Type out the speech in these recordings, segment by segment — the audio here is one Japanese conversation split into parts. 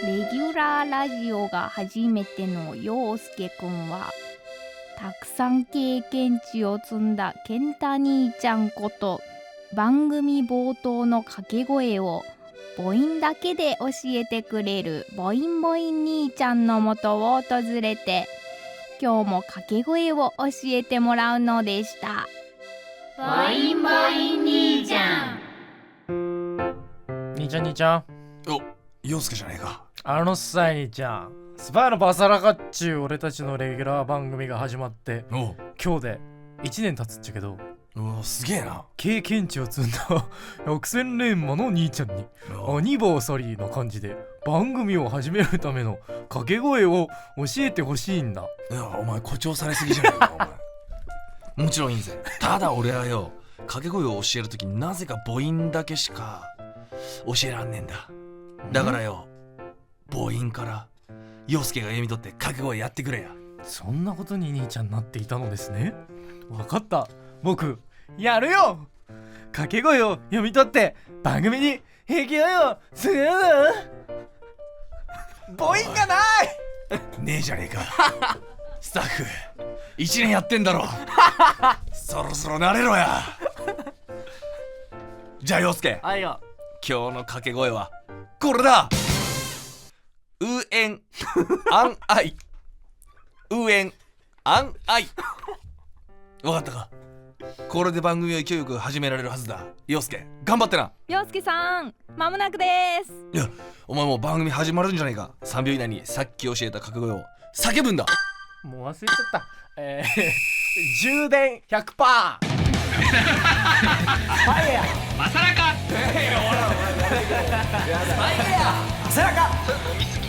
レギュラーラジオが初めての陽介くんは、たくさん経験値を積んだ健太兄ちゃんこと、番組冒頭の掛け声を母音だけで教えてくれる母音母音兄ちゃんのもとを訪れて、今日も掛け声を教えてもらうのでした。母音母音兄ちゃん。兄ちゃんお、陽介じゃねえか。兄ちゃん、スパイのバサラカっちゅう俺たちのレギュラー番組が始まってお今日で1年経つっちゃけど、すげえな。経験値を積んだ百戦錬磨の兄ちゃんにアニバーサリーの感じで番組を始めるための掛け声を教えてほしいんだ。いや、お前誇張されすぎじゃねえかお前。もちろんいいぜ。ただ俺はよ、掛け声を教えるときなぜか母音だけしか教えらんねえんだ。だからよ、母音から陽介が読み取って掛け声やってくれや。そんなことに兄ちゃんなっていたのですね。わかった、僕やるよ。掛け声を読み取って番組に勢いをつける。母音がないねえじゃねえか。スタッフ1年やってんだろ。そろそろ慣れろや。じゃあ陽介、あいよ。今日の掛け声はこれだ。うえんあんあい、うえんあんあい。わかったか。これで番組を勢いよく始められるはずだ。陽介頑張ってな。陽介さん、まもなくです。いや、お前もう番組始まるんじゃないか。3秒以内にさっき教えた掛け声を叫ぶんだ。もう忘れちゃった。充電 100%。 スパイやマサラカスパイやマサラカ飲みすぎい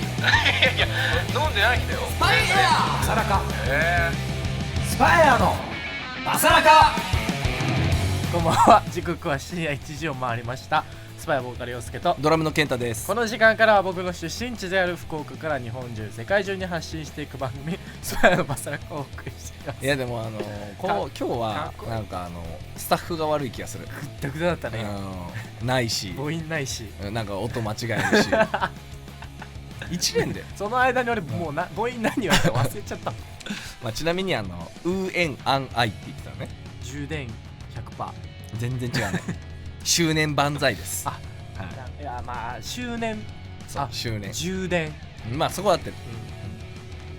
や飲んでないんだよ。スパイやマサラカスパイヤのマサラカ。こんばんは。時刻は深夜1時を回りました。スパイボーカル陽介とドラムの健太です。この時間からは僕の出身地である福岡から日本中世界中に発信していく番組スパイのマサラカをお送りしています。いやでも今日はなんかスタッフが悪い気がする。ぐったぐただったね。ないし母音ないし、なんか音間違えるし1年でその間に俺もう母音何言われたか忘れちゃったまあちなみにうえんあんあいって言ってたのね。充電 100%。 全然違うね。周年万歳です。あ、いやまあ周年、そう周年、充電、まあそこは合ってる。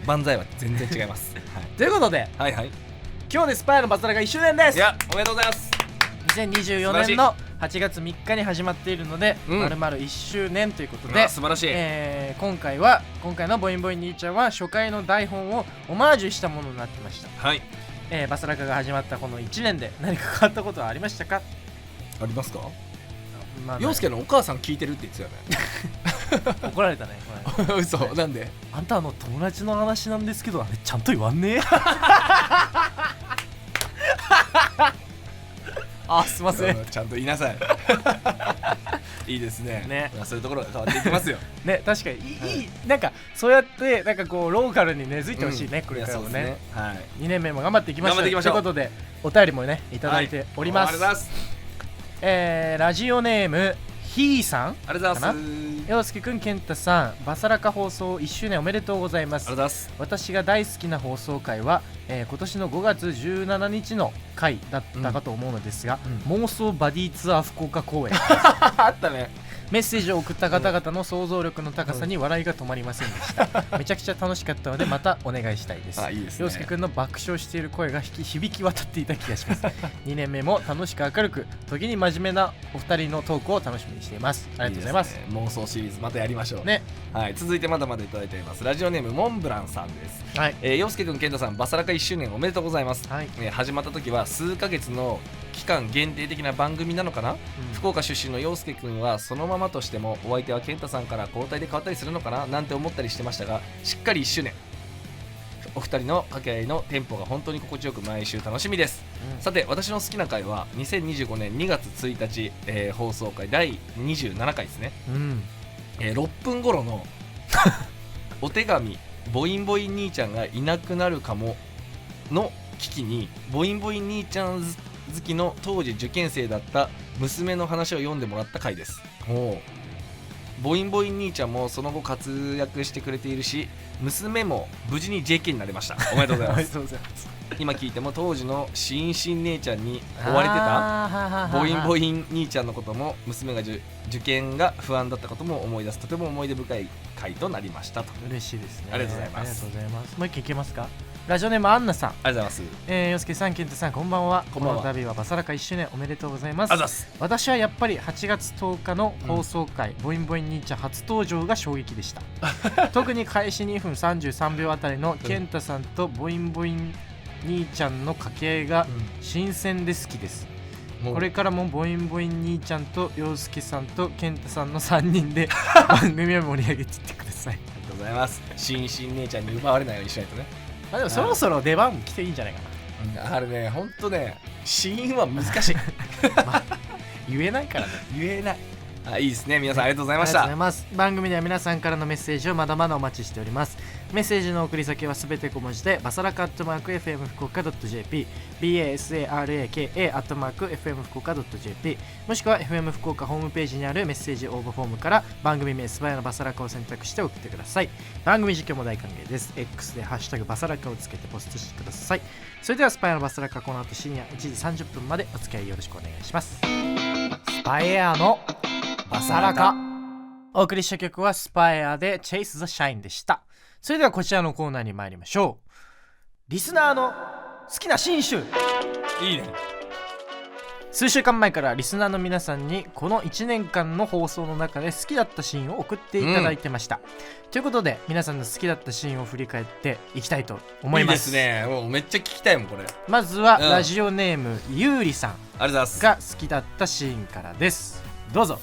万歳は全然違います。ということではいはい。今日でスパイのバサラが1周年です。いや、おめでとうございます。2024年の8月3日に始まっているので、丸々1周年ということで、素晴らしい。今回のボインボイン兄ちゃんは初回の台本をオマージュしたものになってました。はい。バサラカが始まったこの1年で何か変わったことはありましたか？ありますか？まあ、陽介のお母さん聞いてるって言ってたよね。怒られたね。嘘、なんで？あんた友達の話なんですけど、あれちゃんと言わんねえ。あ、すいません。ちゃんと言いなさい。いいですね。ね、そういうところが変わっていきますよ。ね、確かにいい、なんかそうやってなんかこうローカルに根付いてほしいね、これからもね。はい。2年目も頑張っていきましょう。ということでお便りもねいただいております。ありがとうございます。ラジオネームひーさん、ありがとうございます。陽介くん、健太さん、バサラカ放送1周年おめでとうございます。ありがとうございます。私が大好きな放送回は、今年の5月17日の回だったかと思うのですが、妄想バディツアー福岡公演あったね。メッセージを送った方々の想像力の高さに笑いが止まりませんでした。めちゃくちゃ楽しかったのでまたお願いしたいです。いいですね。陽介くんの爆笑している声が響き渡っていた気がします。2年目も楽しく明るく、時に真面目なお二人のトークを楽しみにしています。ありがとうございます。いいですね、妄想シリーズまたやりましょうね。はい、続いてまだまだいただいております。ラジオネームモンブランさんです。はい。陽介くん、健太さん、バサラカ1周年おめでとうございます。はい。始まった時は数ヶ月の期間限定的な番組なのかな、福岡出身の陽介くんはそのままとしても、お相手は健太さんから交代で変わったりするのかななんて思ったりしてましたが、しっかり1周年、お二人の掛け合いのテンポが本当に心地よく毎週楽しみです。さて、私の好きな回は2025年2月1日、放送回第27回ですね。6分頃のお手紙ボインボイン兄ちゃんがいなくなるかもの危機に、ボインボイン兄ちゃん好きの当時受験生だった娘の話を読んでもらった回です。ボインボイン兄ちゃんもその後活躍してくれているし、娘も無事に JK になりました。おめでとうございます今聞いても当時のシンシン姉ちゃんに追われてたボインボイン兄ちゃんのことも、娘が受験が不安だったことも思い出す、とても思い出深い回となりましたと。嬉しいですね。ありがとうございます。ありがとうございます。もう一件いけますか。ラジオネームアンナさん、ありがとうございます。洋介さん、ケンタさん、こんばんは。こんばんは。この度はバサラカ1周年おめでとうございます。ありがとうございます。私はやっぱり8月10日の放送回、ボインボイン兄ちゃん初登場が衝撃でした特に開始2分33秒あたりのケンタさんとボインボイン兄ちゃんの掛け合いが新鮮で好きです、これからもボインボイン兄ちゃんと洋介さんとケンタさんの3人で番組を盛り上げていってください。ありがとうございます。シンシン姉ちゃんに奪われないようにしないとね。でもそろそろ出番来ていいんじゃないかな。あれね、ほんとね、死因は難しい言えないからね。言えない。いいですね。皆さんありがとうございました。ありがとうございます。番組では皆さんからのメッセージをまだまだお待ちしております。メッセージの送り先はすべて小文字でバサラカ@fm福岡 .jp basaraka@fm福岡 .jp もしくは FM 福岡ホームページにあるメッセージ応募フォームから番組名素早のバサラカを選択して送ってください。番組実況も大歓迎です。 X でハッシュタグバサラカをつけてポストしてください。それではスパイアのバサラカ、この後深夜1時30分までお付き合いよろしくお願いします。スパイアのバサラカ、お送りした曲はスパイアで Chase the Shine でした。それではこちらのコーナーに参りましょう。リスナーの好きな新種。いいね。数週間前からリスナーの皆さんにこの1年間の放送の中で好きだったシーンを送っていただいてました、ということで皆さんの好きだったシーンを振り返っていきたいと思います。いいですね。もうめっちゃ聞きたいもんこれ。まずは、ラジオネームゆうりさんありがとうございますが好きだったシーンからです。どうぞ。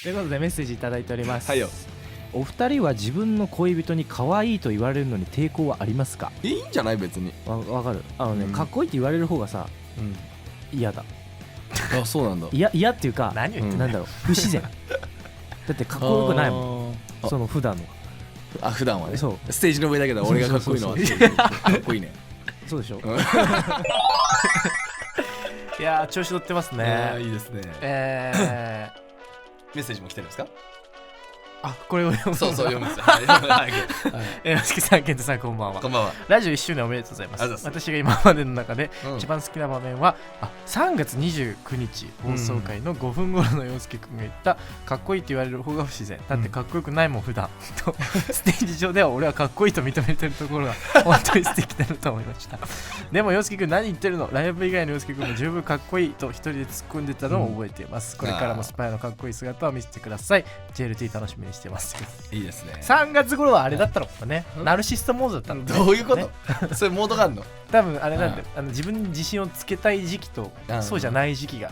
ということでメッセージいただいております。はいよ。お二人は自分の恋人に可愛いと言われるのに抵抗はありますか？いいんじゃない別に。わかる。かっこいいって言われる方がさ、嫌だ。あ、そうなんだ。嫌っていうか、何言ってなんだろう、不自然だってかっこよくないもん、その普段の。普段はね。そうステージの上だけど俺がかっこいいのはかっこいいね。そうでしょ。いやー調子乗ってますね。いいですね。メッセージも来てるんですか？これを読む。そう読むんですよ。洋介さん、ケンタさん、こんばんは。こんばんは。ラジオ1周年おめでとうございます。私が今までの中で一番好きな場面は、3月29日放送回の5分頃の洋介くんが言ったかっこいいって言われる方が不自然だってかっこよくないもん普段とステージ上では俺はかっこいいと認めてるところが本当に素敵だなと思いましたでも洋介くん何言ってるの、ライブ以外の洋介くんも十分かっこいいと一人で突っ込んでたのを覚えています、これからもスパイのかっこいい姿を見せてください。 JLT 楽しみにしてます。いいですね。3月頃はあれだったのかね、ナルシストモードだったの、どういうこと、そういうモードがあるの？多分あれなんで、自分に自信をつけたい時期とそうじゃない時期が、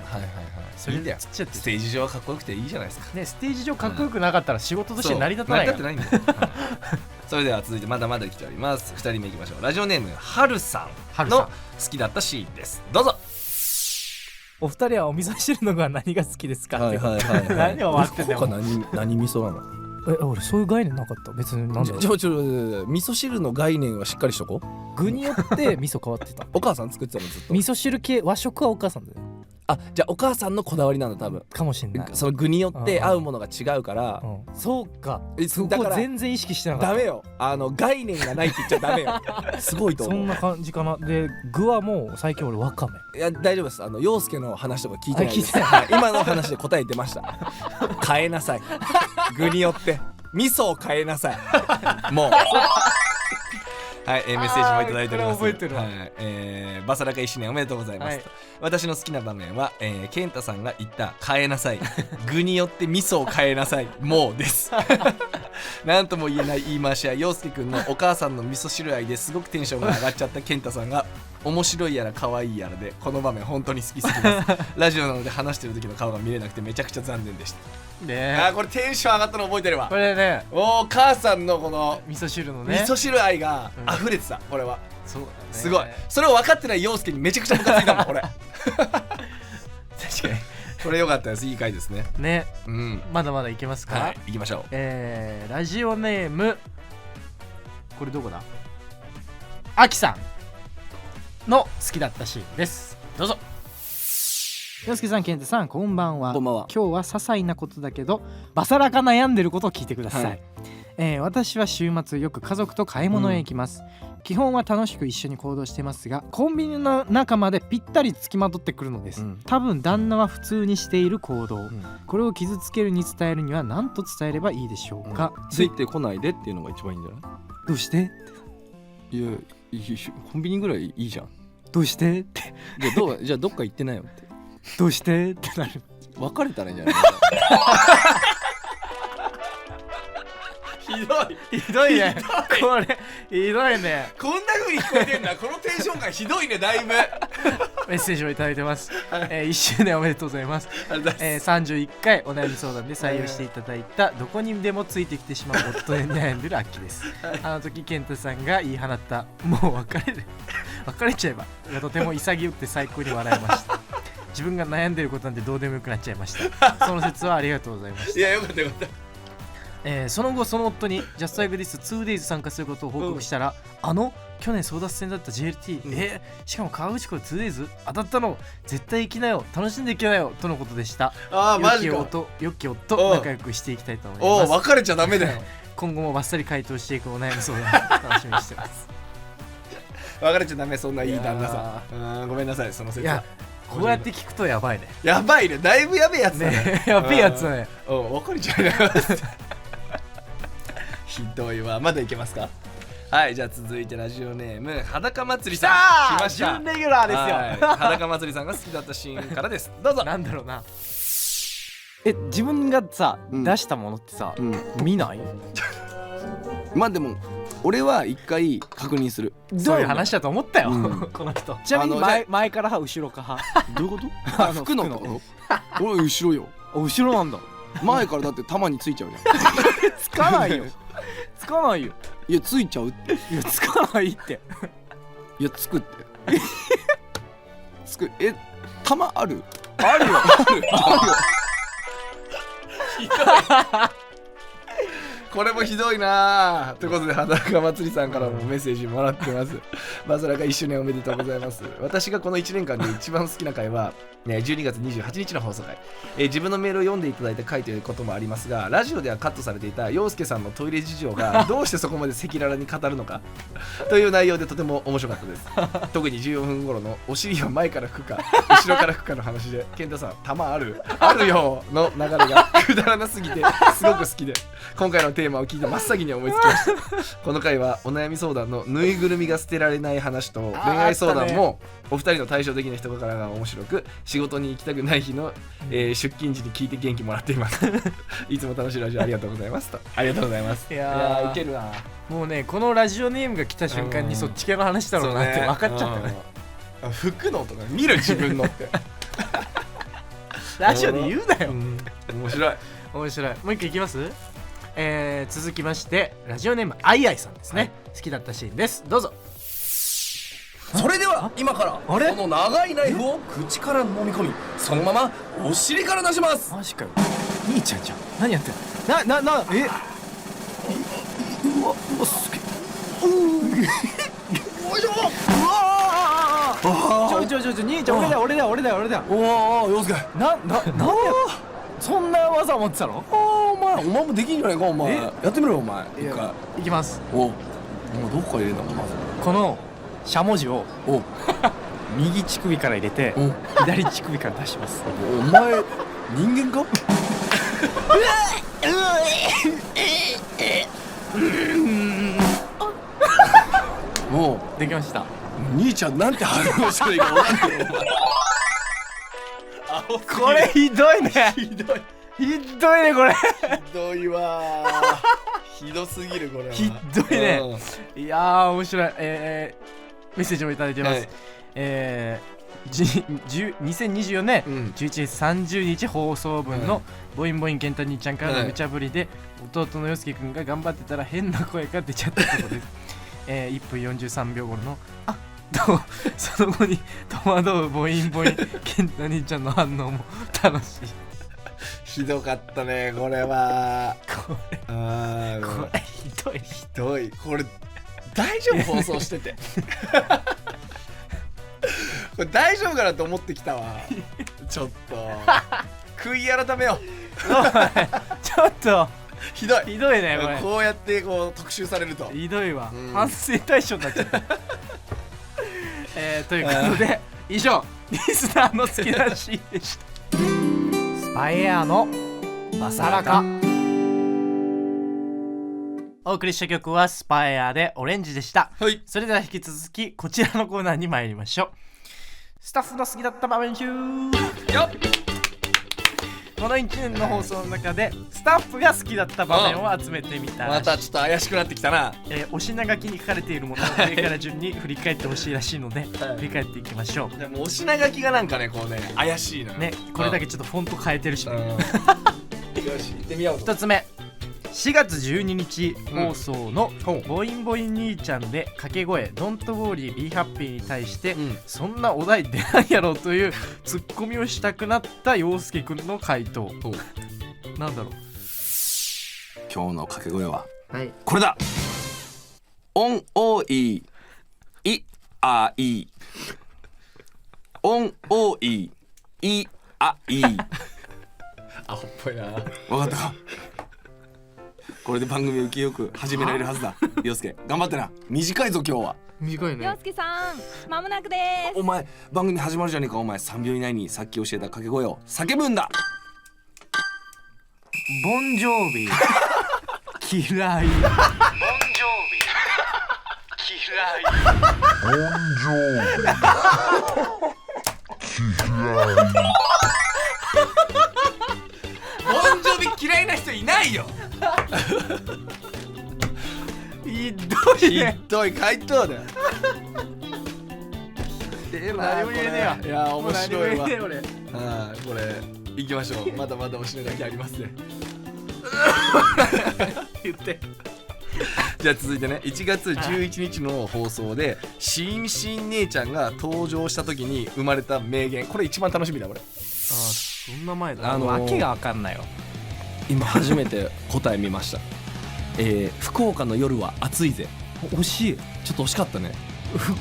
それでつっちゃって、ステージ上はかっこよくていいじゃないですかね。ステージ上かっこよくなかったら仕事として成り立たないから。成り立ってないんだよそれでは続いてまだまだ来ております。2人目いきましょう。ラジオネームはるさんの好きだったシーンです。どうぞ。お二人はお味噌汁のが何が好きですか？何を割ってんだよ。何味噌なの？俺そういう概念なかった。別になんだろう。味噌汁の概念はしっかりしとこう。具によって味噌変わってた。お母さん作ってたのずっと。味噌汁系和食はお母さんだよ。じゃあお母さんのこだわりなんだ多分。かもしれない。その具によって合うものが違うから。そうか。だから全然意識してなかった。ダメよ。概念がないって言っちゃダメよ。すごいと思う。そんな感じかな。で具はもう最近俺わかめ。いや大丈夫です。陽介の話とか聞いてないです。今の話で答え出ました。変えなさい。具によって。味噌を変えなさい。もうはい、メッセージもいただいております。覚えてるわ。バサラカ1年おめでとうございます、私の好きな場面は、ケンタさんが言った変えなさい具によって味噌を変えなさいもうですなんとも言えない言い回しや陽介くんのお母さんの味噌汁愛ですごくテンションが上がっちゃったケンタさんが面白いやら可愛いやらでこの場面本当に好きすぎますラジオなので話してる時の顔が見れなくてめちゃくちゃ残念でしたね。これテンション上がったの覚えてるわ。これね、お母さんのこの味噌汁のね、味噌汁愛が溢れてた、これは。そうだね、すごい。それを分かってない陽介にめちゃくちゃムカついたもんこれ確かにこれ良かったです。いい回ですね。ね、まだまだいけますか？はい、行きましょう。ラジオネームこれどこだ？あきさんの好きだったシーンです。どうぞ。洋介さん、健太さん、こんばんは。こんばんは。今日は些細なことだけどバサラか悩んでることを聞いてください、はい。私は週末よく家族と買い物へ行きます、基本は楽しく一緒に行動してますが、コンビニの中までぴったりつきまとってくるのです、多分旦那は普通にしている行動、これを傷つけるに伝えるには何と伝えればいいでしょうか、ついてこないでっていうのが一番いいんじゃない？どうしていや、コンビニぐらいいいじゃん。どうしてってじゃあどっか行ってないよって。どうしてってなる。別れたらいいんじゃない？ひどいね。これひどいね。こんな風に聞こえてんだ。このテンション感ひどいね、だいぶ。メッセージをいただいてます、1周年おめでとうございます。31回お悩み相談で採用していただいた、どこにでもついてきてしまう夫に悩んでるアッキーです。あの時健太さんが言い放ったもう別れちゃえばがとても潔くて最高に笑いました。自分が悩んでることなんてどうでもよくなっちゃいました。その説はありがとうございました。いや、よかったよかった。その後その夫に Just Like This 2days 参加することを報告したら、去年争奪戦だった JLT、しかも川口湖で 2days 当たったの、絶対行きなよ、楽しんで行きなよとのことでした。マジか。よき夫仲良くしていきたいと思います。別れちゃダメだよ。今後もバッサリ回答していくお悩み相談楽しみにしてます別れちゃダメ、そんないい旦那さん。ごめんなさい、その説は。いや、こうやって聞くとやばいね。やばいね、だいぶやべえやつだね。やべえやつだね。別れちゃうね。ひどいわ。まだいけますか？はい、じゃあ続いてラジオネーム裸祭りさん。来ました。準レギュラーですよ。裸祭りさんが好きだったシーンからです。どうぞ。なんだろうな。自分がさ、出したものってさ、見ない？まあでも俺は一回確認する。そういう話だと思ったよ、この人。ちなみに前から派、後ろか派？どういうこと？服のってこと？俺後ろよ。後ろなんだ。前からだって玉についちゃうじゃん。つかないよ。つかないよ。いや、ついちゃうって。いや、つかないって。いや、つくって。つく。玉ある？あるよ。あるよ。ひどい。これもひどいな。ということで、裸祭りさんからもメッセージもらってます。バサラが1周年おめでとうございます。私がこの1年間で一番好きな回は、12月28日の放送回、自分のメールを読んでいただいた回ということもありますが、ラジオではカットされていた陽介さんのトイレ事情がどうしてそこまで赤裸々に語るのかという内容でとても面白かったです。特に14分頃のお尻を前から拭くか後ろから拭くかの話で、健太さん玉あるよの流れがくだらなすぎてすごく好きで、今回のテーマを聞いて真っ先に思いつきました。この回はお悩み相談のぬいぐるみが捨てられない話と恋愛相談もお二人の対照的な人柄が面白く、仕事に行きたくない日の、出勤時に聞いて元気もらっています。いつも楽しいラジオありがとうございますと。ありがとうございます。いやいけるな。もうね、このラジオネームが来た瞬間にそっち系の話だろうなって分かっちゃったね。服のとか見る自分のってラジオで言うなよ。面白い。面白い。もう一回いきます。続きましてラジオネームあいあいさんですね、好きだったシーンです。どうぞ。それでは今からこの長いナイフを口から飲み込み、そのままお尻から出します。マジかよ。兄ちゃんじゃん。何やってんの？うわすげえ。よいしょ。うわちょ兄ちゃん、俺だよ。おお、陽介。なんやそんな技持ってたの？お前もできんじゃないか。お前やってみろよお前。いきます。おどこから入れるのまず。このしゃもじを右乳首から入れて左乳首から出します。お前人間か？もうできました。兄ちゃんなんて反応したらいいか分かんないよお前。これひどいね。ひどいねこれ。ひどいわ。ひどすぎるこれは。ひどいね。いやー面白い。メッセージもいただいてます。2024年11月30日放送分のボインボインケンタ兄ちゃんからの無茶ぶりで、弟の陽介くんが頑張ってたら変な声が出ちゃったところです。1分43秒頃のとその後に戸惑うボインボインケンタ兄ちゃんの反応も楽しい。ひどかったねこれは。これひどい。これ大丈夫？放送しててこれ大丈夫かなと思ってきたわ。ちょっと悔い改めよちょっとひどいひどいねこれ。こうやってこう特集されるとひどいわ、うん反省対象になっちゃったということで以上リスナーの好きなシーンでした。スパイエアのバサラカ。お送りした曲はスパイエアでオレンジでした。はいそれでは引き続きこちらのコーナーに参りましょう。スタッフの好きだった場面集。よっこの1年の放送の中でスタッフが好きだった場面を集めてみたらしい。またちょっと怪しくなってきたな。お品書きに書かれているものを上から順に振り返ってほしいらしいので、振り返っていきましょでもお品書きがなんかねこうね怪しいなうね。これだけちょっとフォント変えてるしね。よし行ってみよう1つ目、4月12日放送のほうボインボイン兄ちゃんで掛け声 Don't worry be happy に対して、うんそんなお題出ないやろというツッコミをしたくなった陽介くんの回答。なんだろ今日の掛け声はう。はいこれだ。オンオイイあいオンオイイあいアホっぽいな。わかったか。これで番組受けよく始められるはずだ。陽介頑張ってな。短いぞ今日は。短いね。陽介さん、まもなくです。お前番組始まるじゃねえか。お前3秒以内にさっき教えた掛け声を叫ぶんだ。ボンジョービ嫌い。ボンジョービボンジョビ嫌いな人いないよ。ひどいひね。どい回答だよ。何も言えねえわ。いや面白いわ。もう何も言えねえ俺。はいこれ行きましょう。まだまだお品書きありますね。言って。じゃあ続いてね1月11日の放送でしんしん姉ちゃんが登場した時に生まれた名言。これ一番楽しみだ俺。そんな前だ。わけがわかんないよ。今初めて答え見ました。福岡の夜は暑いぜ。惜しい。ちょっと惜しかったね。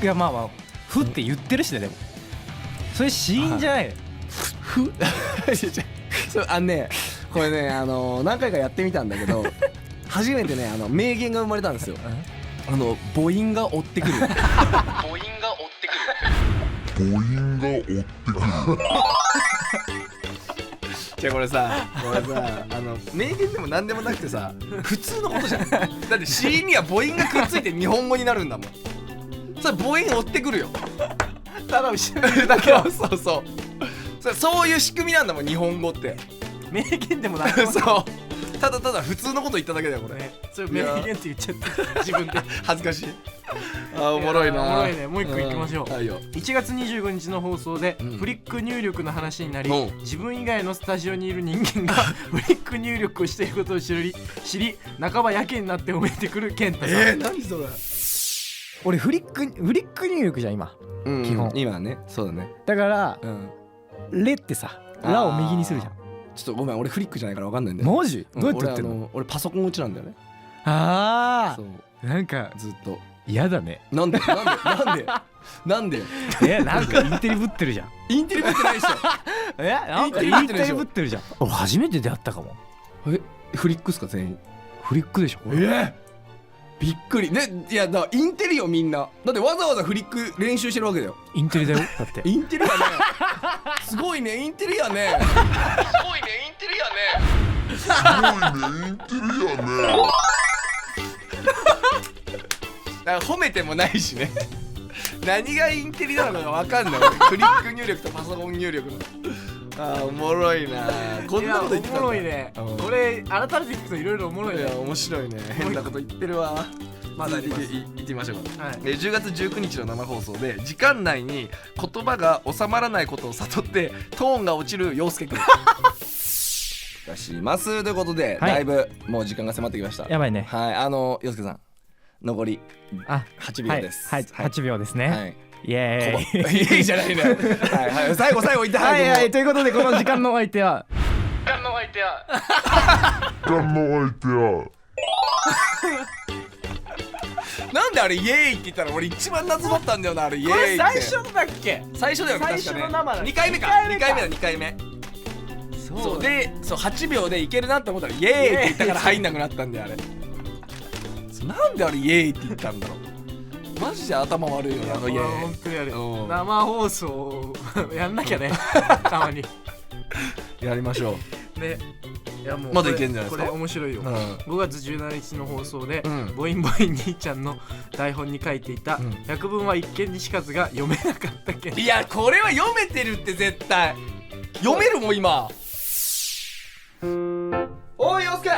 いやまあまあふって言ってるしね。でもそれ死因じゃない。そうこれね何回かやってみたんだけど初めてね名言が生まれたんですよ。母音が追ってくる。母音が追ってくる。じゃあこれさ名言でも何でもなくてさ普通のことじゃん。だって死因には母音がくっついて日本語になるんだもん。それ母音追ってくるよ。ただ後ろにいるだけはそういう仕組みなんだもん日本語って名言でもなくそうただただ普通のこと言っただけだよこれ、ね。それ名言って言っちゃった自分で。恥ずかしい。おもろいな。おもろいね。もう一個いきましょう。はいよ。1月25日の放送で、うんフリック入力の話になり、うん自分以外のスタジオにいる人間がフリック入力をしていることを知り半ばやけになって褒めてくる健太さん。何それ。俺フリック入力じゃん今。基本今ねそうだね。だからうんレってさラを右にするじゃん。ちょっとごめん俺フリックじゃないから分かんないんだよ。文字どうやってやってんの？俺パソコン打ちなんだよね。あそうあなんかずっと。嫌だね。なんでなんでなんかインテリぶってるじゃん。インテリぶってないでしょ。なんかインテリぶってるじゃん。俺初めて出会ったかも。フリックっすか全員。フリックでしょ。びっくり。でいやだからインテリよみんな。だってわざわざフリック練習してるわけだよ。インテリだよだって。インテリやね。すごいねインテリやね。すごいねインテリやね。だから褒めてもないしね。何がインテリなのか分かんない。フリック入力とパソコン入力の。おもろいな。こんなこと言ってたんだ。おもろいね。これ改めて聞くといろいろおもろいね。面白いね。変なこと言ってるわ。まだあります。行ってみましょうか。はい10月19日の生放送で時間内に言葉が収まらないことを悟ってトーンが落ちる陽介くん。出しますということで、はいだいぶもう時間が迫ってきました。やばいね。はい陽介さん残り8秒です。はい8秒ですね。はい。イエーイ。いいじゃないね。はい最後言ってはいはいい。ということでこの時間のお相手は時間の相手はなんであれイエーイって言ったら俺一番謎だったんだよな、あれイエーイこってれ最初のだっけ？最初だよね、最初の生だ2回目か、2回目だ、2回目。そうで、そう8秒でいけるなって思ったらイエーイって言ったから入んなくなったんだよあれ。なんであれイエーイって言ったんだろう。マジで頭悪いよね、あのイエーイ。本当にあれうん生放送やんなきゃねたまにやりましょね。いやもうまだいけんじゃないですかこれ面白いよ、う。うん。 5月17日の放送で、うんボインボイン兄ちゃんの台本に書いていた、うん百聞は一見にしかずが読めなかったけど、いやこれは読めてるって絶対読めるもん今。おい陽介、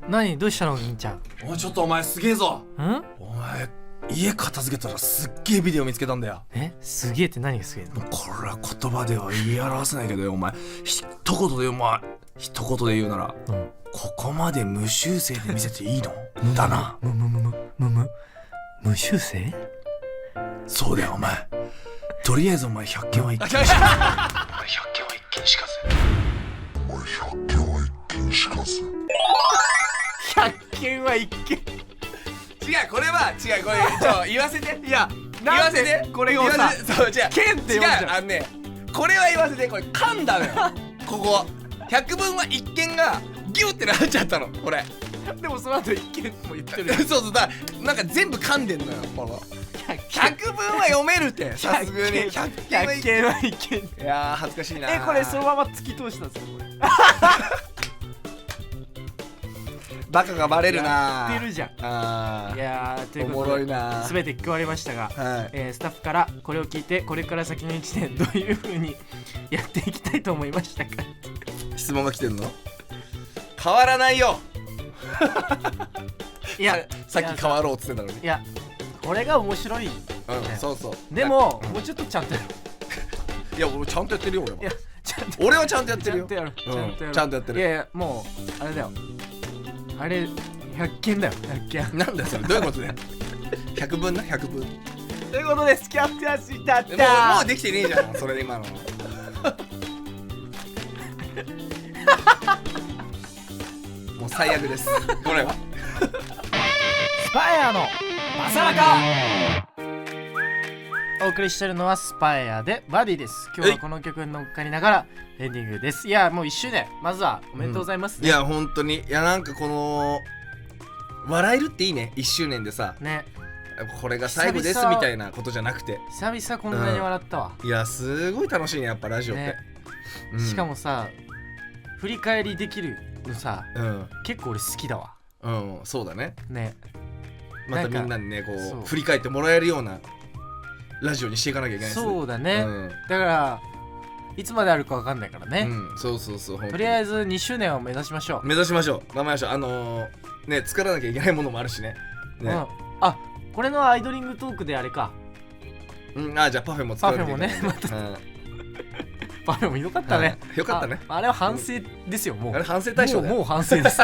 何どうしたの兄ちゃん？おいちょっとお前すげえぞ。ん？お前家片付けたらすっげえビデオ見つけたんだよ。すげえって何がすげえの？これは言葉では言い表せないけどよ、お前一言でお前一言で言うなら、うんここまで無修正で見せていいのだな。無修正？そうだよお前。とりあえずお前100件は一見100件は一見しかず100件は一見。違う、これは違う、これ言わせて。いや言わせて、これをさ言わせて、そう違う剣って違う、読んじゃうあのねこれは言わせて、これ噛んだのよここ百聞は一見がギュってなっちゃったのこれでもその後一見も言ってるよそうそうだ、なんか全部噛んでんのよこの百聞は読めるってさすがに100件は100件は一見。いやー恥ずかしいな。これそのまま突き通したんですかこれ？バカがバレるな。やってるじゃん。あいやーというおもろことでいな。全て聞き終わりましたが、はいスタッフからこれを聞いてこれから先の1年どういう風にやっていきたいと思いましたか？質問が来てんの？変わらないよ。いやさっき変わろうっつってたのに。いやこれが面白い。そうそう。でももうちょっとちゃんとやる。いや俺ちゃんとやってるよ俺は。いやちゃんと俺はちゃんとやってるよ。ちゃんとやる。ちゃんとやってる。いやいやもうあれだよ。あれ100件だよ100件。なんだよそれ、どういうことだよ。100分な100分。ということでスキャップやしたっもた。うできてねえじゃんそれで今の。もう最悪ですこれは。スパエアのマサラカ。お送りしてるのはスパエアでバディです。今日はこの曲に乗っかりながらエンディングです。いやもう1周年まずはおめでとうございます、いや本当に、いやなんかこの笑えるっていいね、1周年でさ、ね、これが最後ですみたいなことじゃなくて、久々こんなに笑ったわ、いやすごい楽しいねやっぱラジオって、ねうんしかもさ振り返りできるのさうん結構俺好きだわうんそうだね。ね。またなんかみんなにねこそうう振り返ってもらえるようなラジオにしていかなきゃいけないです。そうだね、うんだからいつまであるかわかんないからね、うん、そうそうそう、とりあえずず2周年を目指しましょう。目指しましょう、頑張りましょう。ね作らなきゃいけないものもあるしね。うん、あこれのアイドリングトークであれか、うん、あじゃあパフェも作らなきゃいけない。パフェもねパフェもひどかったね、よかったね。あれは反省ですよもう。あれ反省対象だよ。もう反省です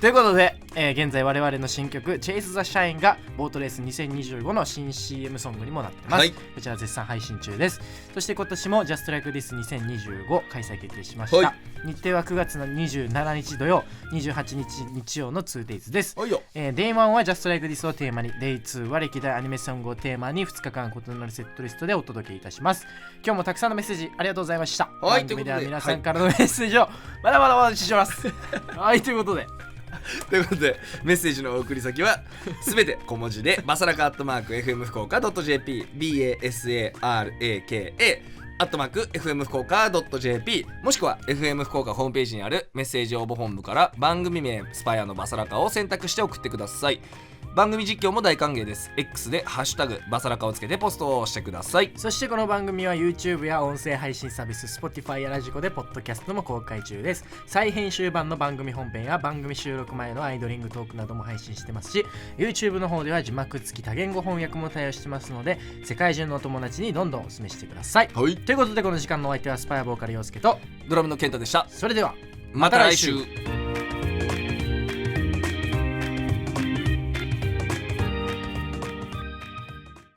ということで、現在我々の新曲 Chase the Shine がボートレース2025の新 CM ソングにもなってます、はいこちら絶賛配信中です。そして今年も Just Like This 2025開催決定しました、はい日程は9月の27日土曜28日日曜の 2days です。おいよ。Day 1は Just Like This をテーマに Day 2は歴代アニメソングをテーマに2日間異なるセットリストでお届けいたします。今日もたくさんのメッセージありがとうございました。はい番組ではということで皆さんからのメッセージをまだまだお待ちしてますはいということでということでメッセージのお送り先はすべて小文字でバサラカ@FM 福岡 .jp BASARAKA@FM 福岡 .jp もしくは FM 福岡ホームページにあるメッセージ応募本部から番組名スパイアのバサラカを選択して送ってください。番組実況も大歓迎です。 X でハッシュタグバサラカをつけてポストをしてください。そしてこの番組は YouTube や音声配信サービス Spotify やラジコでポッドキャストも公開中です。再編集版の番組本編や番組収録前のアイドリングトークなども配信してますし YouTube の方では字幕付き多言語翻訳も対応してますので世界中のお友達にどんどんお勧めしてください。はい、ということでこの時間のお相手はスパイアボーカル陽介とドラムの健太でした。それではまた来週。